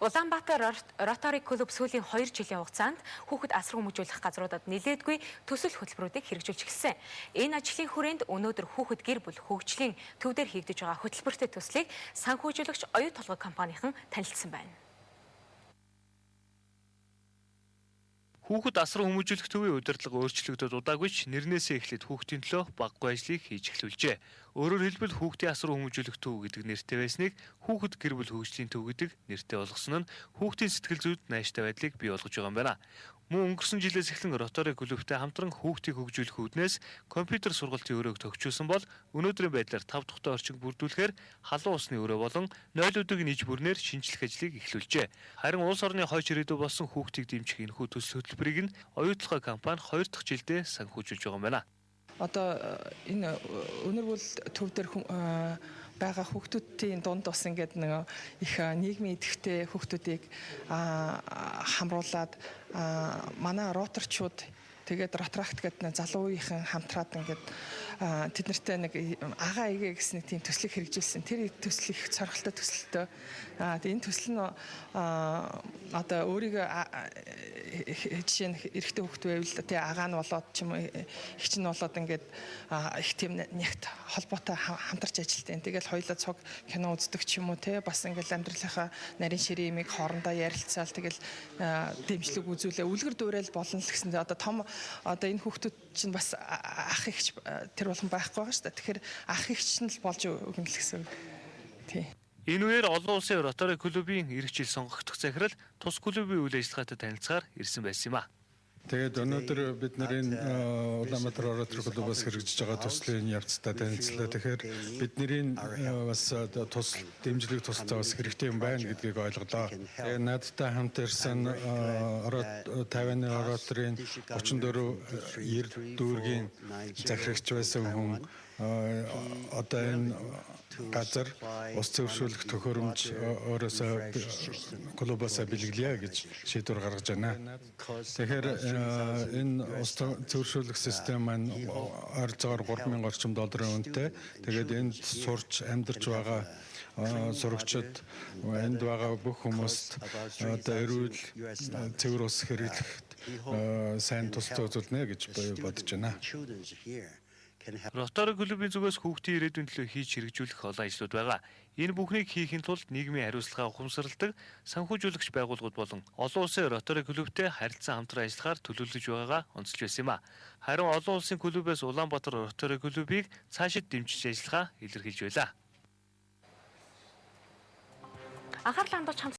Улаанбаатар Rotary клуб сүүлийн 2 жилийн хугацаанд хүүхэд асар хүмүүжүүлэх газруудад нэлээдгүй төсөл хөтөлбөрүүдийг хэрэгжүүлж эхэлсэн. Энэ ажлын хүрээнд өнөөдөр хүүхэд гэр бүл хөгжлийн төвдөр хийгдэж байгаа хөтөлбөртэй төслийг санхүүжүүлэгч оюу толгой компанийн танилцсан байна. Хүүхэд асар хүмүүжүүлэх төвийн удирдлага өөрчлөгдөд удаагүй ч нэрнээсээ эхлээд хүүхдийн төлөө баггүй ажлыг хийж эхлүүлжээ. Өөрөөр хэлбэл хүүхдийн асар хүмүүжүүлэх төв гэдэг нэртэй байсныг хүүхэд гэр бүл хөгжлийн төв гэдэг нэртэй болгосон нь хүүхдийн сэтгэл зүйд нааштай байдлыг бий болгож байгаа юм байна. Мөн өнгөрсөн жилээс эхлэн Rotary клубтай хамтран хүүхдийг хөгжүүлэх үүднээс компьютер сургалтын өрөөг төгсчүүлсэн бол өнөөдрийн байдлаар 5 дахь орчинг бүрдүүлэхээр халуун усны өрөө болон нойлуудыг нэж бүрнээр шинжлэх ажлыг эхлүүлжээ. Харин улс орны хойч ирээдүй болсон хүүхдийг дэмжих энэхүү төсөл хөтөлбөрийг нь оюу толгой компани 2 дахь жилдээ санхүүжүүлж байгаа юм байна. Одоо энэ өнөр бүл төв дээр байгаа хүүхдүүдийн дунд бас ингээд нэг их нийгмийн идэвхтэй хүүхдүүдийг хамруулад манай роторчууд тэгээд Rotaract гэдэг залуу үеийнхэн хамтраад ингээд тэд нартай нэг агаа эгэ гэсэн тийм төслийг хэрэгжүүлсэн. Тэр төсөл их цорхолтой төсөлтөө. Энэ төсөл нь одоо өөрийгөө жишээ нь эрэгтэй хүүхд байвал тий агаа нь болоод ч юм уу их чинь болоод ингээд их тийм нэгт холбоотой хамтарч ажилтдаг. Тэгэл хоёулаа цуг кино үздэг ч юм уу тий бас ингээд амьдралынхаа нарийн ширээ имийг хоорондоо ярилцаал тэгэл дэмжлэг үзүүлээ. Үлгэр дуурайл болно л гэсэн. Одоо энэ хүүхдүүд чинь бас ах ихч тэр болгон байхгүй байгаа шүү дээ. Тэгэхээр ах ихч нь л болж өгнө л гэсэн. Тий. Энэ үеэр олон улсын Rotary клубын эх жил сонгогдох захирал тус клубын үйл ажиллагаатай танилцахаар ирсэн байсан юм а. Тэгээд өнөөдөр бид нарын Улаанбаатар Rotary клубаас хэрэгжиж байгаа төслийн явцтай танилцлаа. Тэгэхээр бидний бас тусал дэмжлэг тусалцаа бас хэрэгтэй юм байна гэдгийг ойлголоо. Тэгээд надтай хамт ирсэн 50-ны Rotary-ийн 34 дүүргийн захирагч байсан хүн одоо энэ газар ус зөвшөөрлөх төхөөрөмж өөрөөсөө клубаас бэлгэлье гэж шийдвэр гаргаж байна. Тэгэхээр энэ ус зөвшөөрлөх систем маань ойролцоогоор $3,000 орчим үнэтэй. Тэгээд энд сурч амьдарч байгаа сурагчид энд байгаа бүх хүмүүст одоо эрүүл цэвэр ус хэрэглэхэд сайн тусалцаа үзүүлнэ гэж бодож байна. Rotary клубын зүгээс хүүхдийн ирээдүйн төлөө хийж хэрэгжүүлэх олон ажлууд байгаа. Энэ бүхнийг хийхин тулд нийгмийн хариуцлагаа ухамсарладаг санхүүжүүлэгч байгууллагууд болон олон улсын Rotary клубтэй харилцан хамтран ажиллахаар төлөвлөж байгаагаа онцолж байсан юм а. Харин олон улсын клубээс Улаанбаатар Rotary клубыг цаашид дэмжиж ажиллахаа илэрхийлж байлаа. Анхаарлаа хандуулж